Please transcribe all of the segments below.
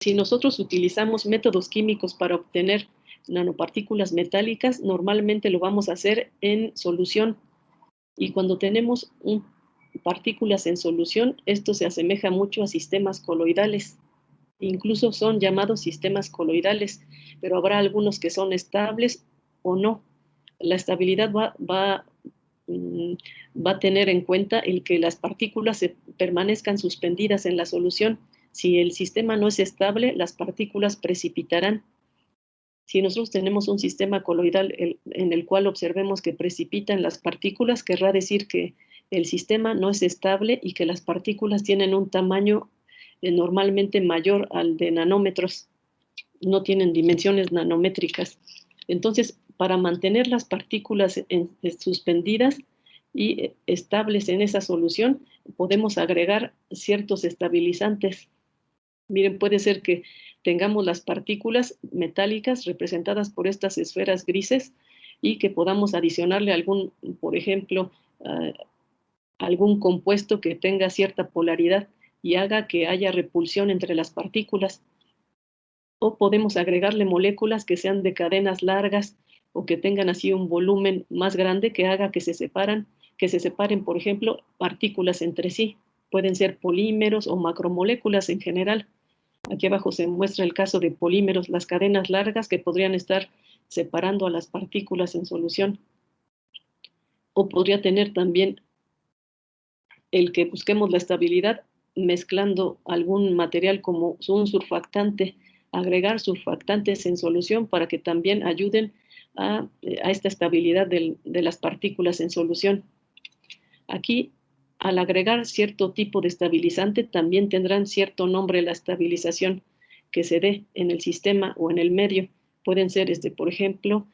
Si nosotros utilizamos métodos químicos para obtener nanopartículas metálicas, normalmente lo vamos a hacer en solución. Y cuando tenemos partículas en solución, esto se asemeja mucho a sistemas coloidales. Incluso son llamados sistemas coloidales, pero habrá algunos que son estables o no. La estabilidad va a tener en cuenta el que las partículas permanezcan suspendidas en la solución. Si el sistema no es estable, las partículas precipitarán. Si nosotros tenemos un sistema coloidal en el cual observemos que precipitan las partículas, querrá decir que el sistema no es estable y que las partículas tienen un tamaño normalmente mayor al de nanómetros, no tienen dimensiones nanométricas. Entonces, para mantener las partículas suspendidas y estables en esa solución, podemos agregar ciertos estabilizantes. Miren, puede ser que tengamos las partículas metálicas representadas por estas esferas grises y que podamos adicionarle algún, por ejemplo, algún compuesto que tenga cierta polaridad y haga que haya repulsión entre las partículas. O podemos agregarle moléculas que sean de cadenas largas o que tengan así un volumen más grande que haga que se separen, por ejemplo, partículas entre sí. Pueden ser polímeros o macromoléculas en general. Aquí abajo se muestra el caso de polímeros, las cadenas largas que podrían estar separando a las partículas en solución. O podría tener también el que busquemos la estabilidad mezclando algún material como un surfactante, agregar surfactantes en solución para que también ayuden a esta estabilidad de las partículas en solución. Aquí, al agregar cierto tipo de estabilizante, también tendrán cierto nombre la estabilización que se dé en el sistema o en el medio. Pueden ser, por ejemplo,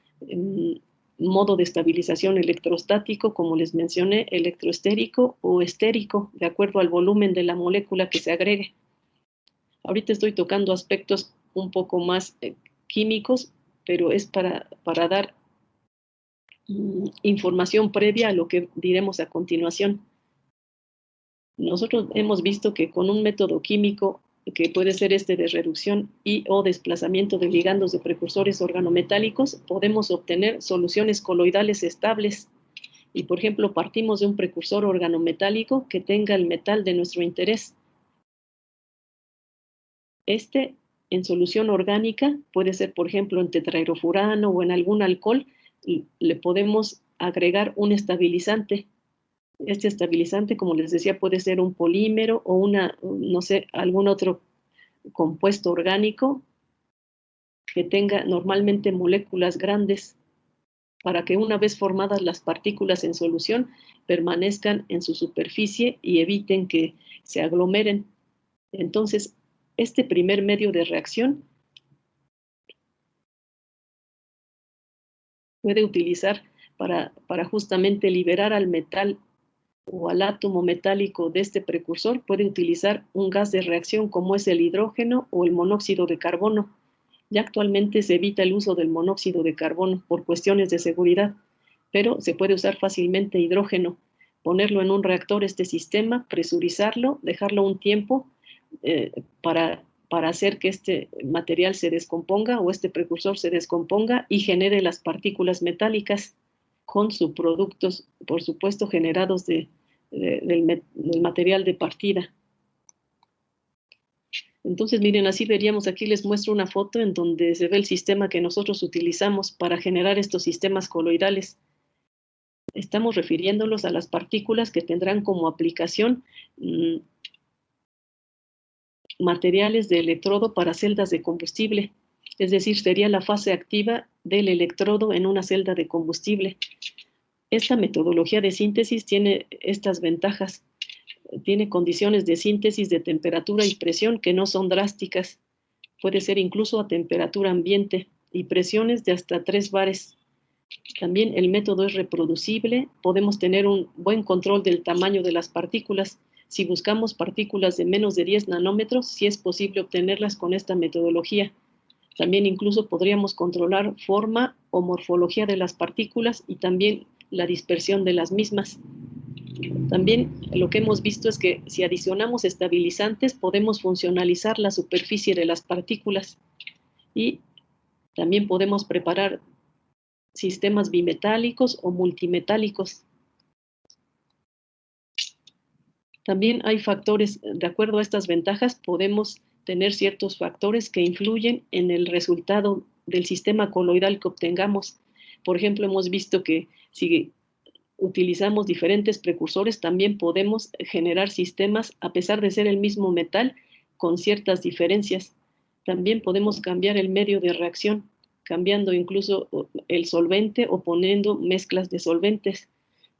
modo de estabilización electrostático, como les mencioné, electroestérico o estérico, de acuerdo al volumen de la molécula que se agregue. Ahorita estoy tocando aspectos un poco más químicos, pero es para dar información previa a lo que diremos a continuación. Nosotros hemos visto que con un método químico, que puede ser de reducción y o desplazamiento de ligandos de precursores organometálicos, podemos obtener soluciones coloidales estables. Y, por ejemplo, partimos de un precursor organometálico que tenga el metal de nuestro interés. En solución orgánica, puede ser, por ejemplo, en tetrahidrofurano o en algún alcohol, y le podemos agregar un estabilizante. Este estabilizante, como les decía, puede ser un polímero o algún otro compuesto orgánico que tenga normalmente moléculas grandes para que una vez formadas las partículas en solución permanezcan en su superficie y eviten que se aglomeren. Entonces, este primer medio de reacción puede utilizar para justamente liberar al metal o al átomo metálico de este precursor, puede utilizar un gas de reacción como es el hidrógeno o el monóxido de carbono. Ya actualmente se evita el uso del monóxido de carbono por cuestiones de seguridad, pero se puede usar fácilmente hidrógeno, ponerlo en un reactor sistema, presurizarlo, dejarlo un tiempo para hacer que este material se descomponga o este precursor se descomponga y genere las partículas metálicas con subproductos, por supuesto, generados del material de partida. Entonces, miren, así veríamos, aquí les muestro una foto en donde se ve el sistema que nosotros utilizamos para generar estos sistemas coloidales. Estamos refiriéndolos a las partículas que tendrán como aplicación materiales de electrodo para celdas de combustible. Es decir, sería la fase activa del electrodo en una celda de combustible. Esta metodología de síntesis tiene estas ventajas. Tiene condiciones de síntesis de temperatura y presión que no son drásticas. Puede ser incluso a temperatura ambiente y presiones de hasta 3 bares. También el método es reproducible. Podemos tener un buen control del tamaño de las partículas. Si buscamos partículas de menos de 10 nanómetros, sí es posible obtenerlas con esta metodología. También incluso podríamos controlar forma o morfología de las partículas y también la dispersión de las mismas. También lo que hemos visto es que si adicionamos estabilizantes, podemos funcionalizar la superficie de las partículas y también podemos preparar sistemas bimetálicos o multimetálicos. También hay factores, de acuerdo a estas ventajas, podemos tener ciertos factores que influyen en el resultado del sistema coloidal que obtengamos. Por ejemplo, hemos visto que si utilizamos diferentes precursores, también podemos generar sistemas, a pesar de ser el mismo metal, con ciertas diferencias. También podemos cambiar el medio de reacción, cambiando incluso el solvente o poniendo mezclas de solventes.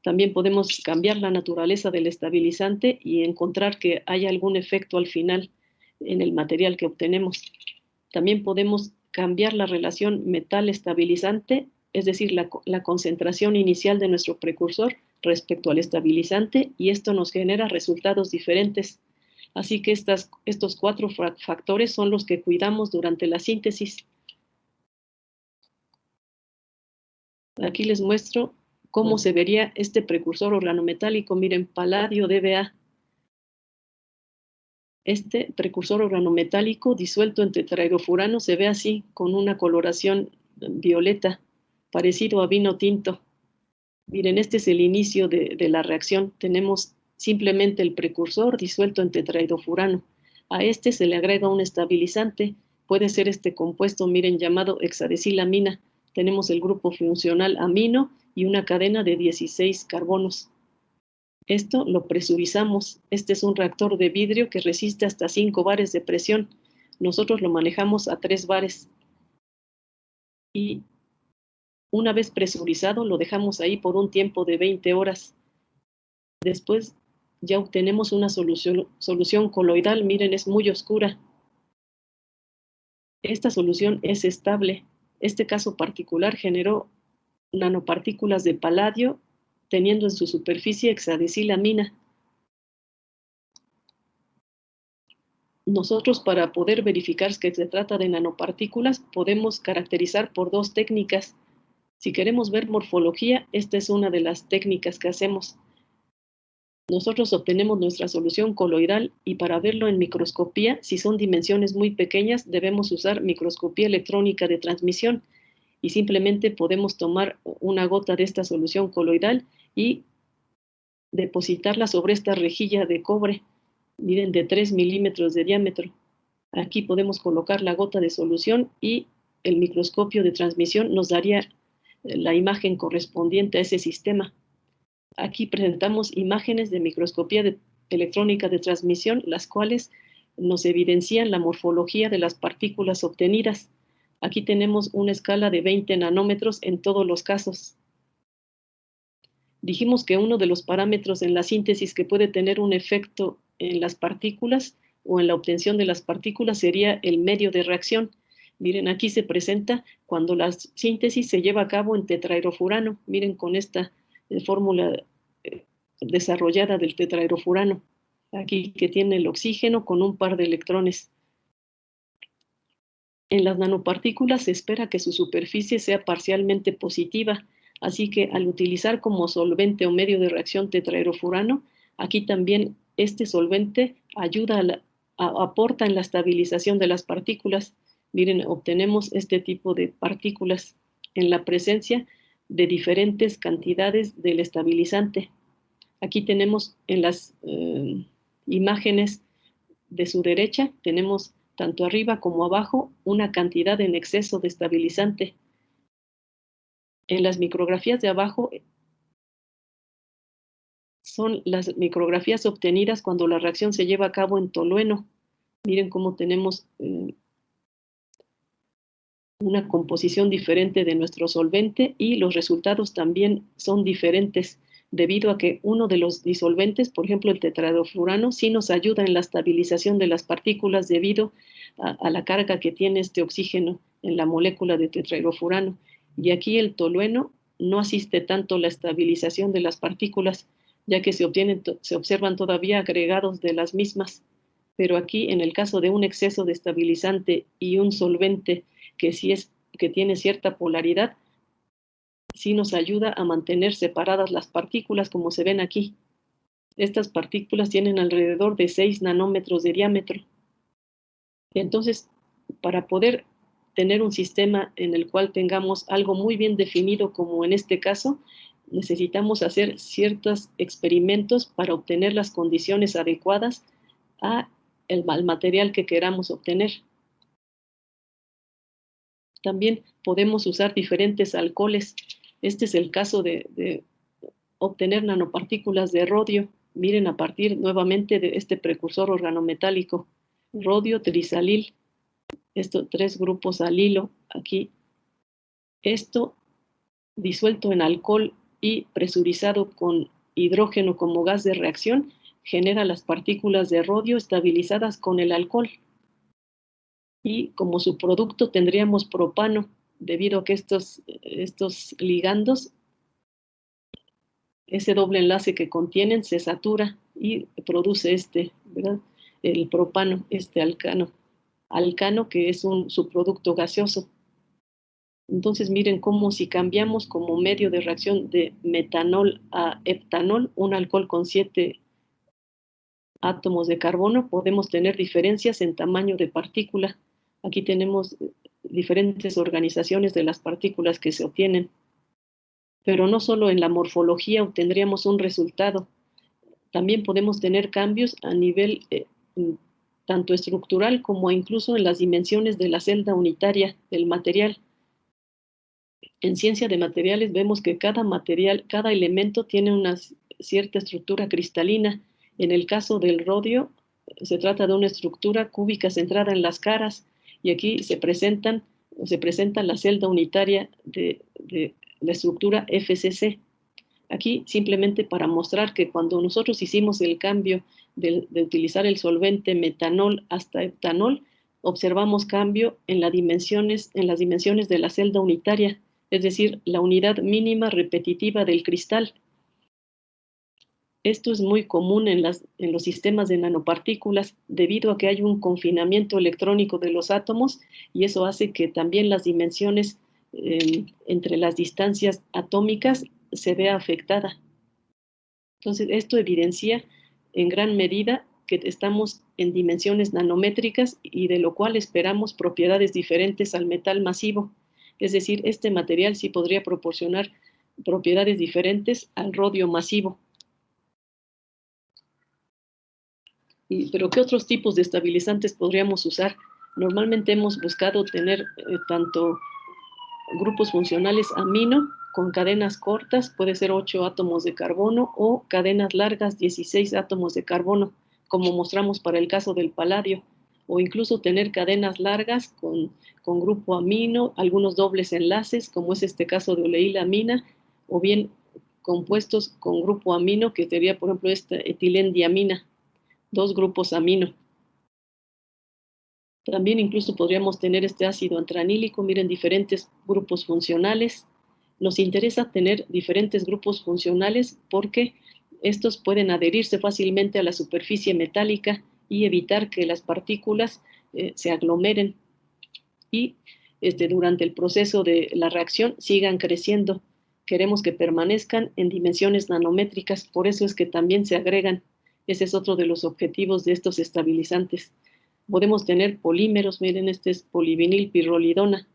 También podemos cambiar la naturaleza del estabilizante y encontrar que hay algún efecto al final en el material que obtenemos. También podemos cambiar la relación metal-estabilizante, es decir, la concentración inicial de nuestro precursor respecto al estabilizante, y esto nos genera resultados diferentes. Así que estos 4 factores son los que cuidamos durante la síntesis. Aquí les muestro cómo se vería este precursor organometálico. Miren, paladio DBA. Este precursor organometálico disuelto en tetrahidrofurano se ve así, con una coloración violeta, parecido a vino tinto. Miren, este es el inicio de la reacción. Tenemos simplemente el precursor disuelto en tetrahidrofurano. A este se le agrega un estabilizante. Puede ser este compuesto, miren, llamado hexadecilamina. Tenemos el grupo funcional amino y una cadena de 16 carbonos. Esto lo presurizamos. Este es un reactor de vidrio que resiste hasta 5 bares de presión. Nosotros lo manejamos a 3 bares. Y una vez presurizado, lo dejamos ahí por un tiempo de 20 horas. Después ya obtenemos una solución coloidal. Miren, es muy oscura. Esta solución es estable. Este caso particular generó nanopartículas de paladio, teniendo en su superficie hexadecilamina. Nosotros, para poder verificar que se trata de nanopartículas, podemos caracterizar por 2 técnicas. Si queremos ver morfología, esta es una de las técnicas que hacemos. Nosotros obtenemos nuestra solución coloidal y para verlo en microscopía, si son dimensiones muy pequeñas, debemos usar microscopía electrónica de transmisión y simplemente podemos tomar una gota de esta solución coloidal y depositarla sobre esta rejilla de cobre, miren, de 3 milímetros de diámetro. Aquí podemos colocar la gota de solución y el microscopio de transmisión nos daría la imagen correspondiente a ese sistema. Aquí presentamos imágenes de microscopía electrónica de transmisión, las cuales nos evidencian la morfología de las partículas obtenidas. Aquí tenemos una escala de 20 nanómetros en todos los casos. Dijimos que uno de los parámetros en la síntesis que puede tener un efecto en las partículas o en la obtención de las partículas sería el medio de reacción. Miren, aquí se presenta cuando la síntesis se lleva a cabo en tetrahidrofurano. Miren, con esta fórmula desarrollada del tetrahidrofurano. Aquí que tiene el oxígeno con un par de electrones. En las nanopartículas se espera que su superficie sea parcialmente positiva, así que al utilizar como solvente o medio de reacción tetrahidrofurano, aquí también este solvente ayuda aporta en la estabilización de las partículas. Miren, obtenemos este tipo de partículas en la presencia de diferentes cantidades del estabilizante. Aquí tenemos en las imágenes de su derecha, tenemos tanto arriba como abajo una cantidad en exceso de estabilizante. En las micrografías de abajo son las micrografías obtenidas cuando la reacción se lleva a cabo en tolueno. Miren cómo tenemos una composición diferente de nuestro solvente y los resultados también son diferentes debido a que uno de los disolventes, por ejemplo el tetrahidrofurano, sí nos ayuda en la estabilización de las partículas debido a la carga que tiene este oxígeno en la molécula de tetrahidrofurano. Y aquí el tolueno no asiste tanto la estabilización de las partículas, ya que se observan todavía agregados de las mismas. Pero aquí, en el caso de un exceso de estabilizante y un solvente que tiene cierta polaridad, sí nos ayuda a mantener separadas las partículas como se ven aquí. Estas partículas tienen alrededor de 6 nanómetros de diámetro. Entonces, para poder tener un sistema en el cual tengamos algo muy bien definido, como en este caso, necesitamos hacer ciertos experimentos para obtener las condiciones adecuadas al material que queramos obtener. También podemos usar diferentes alcoholes. Este es el caso de obtener nanopartículas de rodio. Miren, a partir nuevamente de este precursor organometálico, rodio trisalil, estos 3 grupos alilo aquí. Esto disuelto en alcohol y presurizado con hidrógeno como gas de reacción, genera las partículas de rodio estabilizadas con el alcohol. Y como subproducto tendríamos propano, debido a que estos ligandos, ese doble enlace que contienen, se satura y produce ¿verdad? El propano, alcano, que es un subproducto gaseoso. Entonces miren cómo si cambiamos como medio de reacción de metanol a heptanol, un alcohol con 7 átomos de carbono, podemos tener diferencias en tamaño de partícula. Aquí tenemos diferentes organizaciones de las partículas que se obtienen. Pero no solo en la morfología obtendríamos un resultado, también podemos tener cambios a nivel tanto estructural como incluso en las dimensiones de la celda unitaria del material. En ciencia de materiales vemos que cada material, cada elemento tiene una cierta estructura cristalina. En el caso del rodio, se trata de una estructura cúbica centrada en las caras, y aquí se presenta la celda unitaria de la estructura FCC. Aquí simplemente para mostrar que cuando nosotros hicimos el cambio de utilizar el solvente metanol hasta heptanol, observamos cambio en las dimensiones de la celda unitaria, es decir, la unidad mínima repetitiva del cristal. Esto es muy común en los sistemas de nanopartículas debido a que hay un confinamiento electrónico de los átomos, y eso hace que también las dimensiones entre las distancias atómicas se vea afectada. Entonces, esto evidencia en gran medida que estamos en dimensiones nanométricas y de lo cual esperamos propiedades diferentes al metal masivo. Es decir, este material sí podría proporcionar propiedades diferentes al rodio masivo. Pero ¿qué otros tipos de estabilizantes podríamos usar? Normalmente hemos buscado tener tanto grupos funcionales amino con cadenas cortas, puede ser 8 átomos de carbono, o cadenas largas, 16 átomos de carbono, como mostramos para el caso del paladio, o incluso tener cadenas largas con grupo amino, algunos dobles enlaces, como es este caso de oleílamina, o bien compuestos con grupo amino, que sería, por ejemplo, esta etilendiamina, 2 grupos amino. También incluso podríamos tener este ácido antranílico, miren, diferentes grupos funcionales. Nos interesa tener diferentes grupos funcionales porque estos pueden adherirse fácilmente a la superficie metálica y evitar que las partículas se aglomeren y durante el proceso de la reacción sigan creciendo. Queremos que permanezcan en dimensiones nanométricas, por eso es que también se agregan. Ese es otro de los objetivos de estos estabilizantes. Podemos tener polímeros, miren, este es polivinilpirrolidona,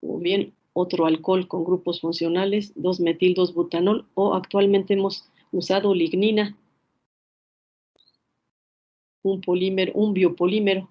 o bien otro alcohol con grupos funcionales, 2-metil-2-butanol, o actualmente hemos usado lignina, un biopolímero,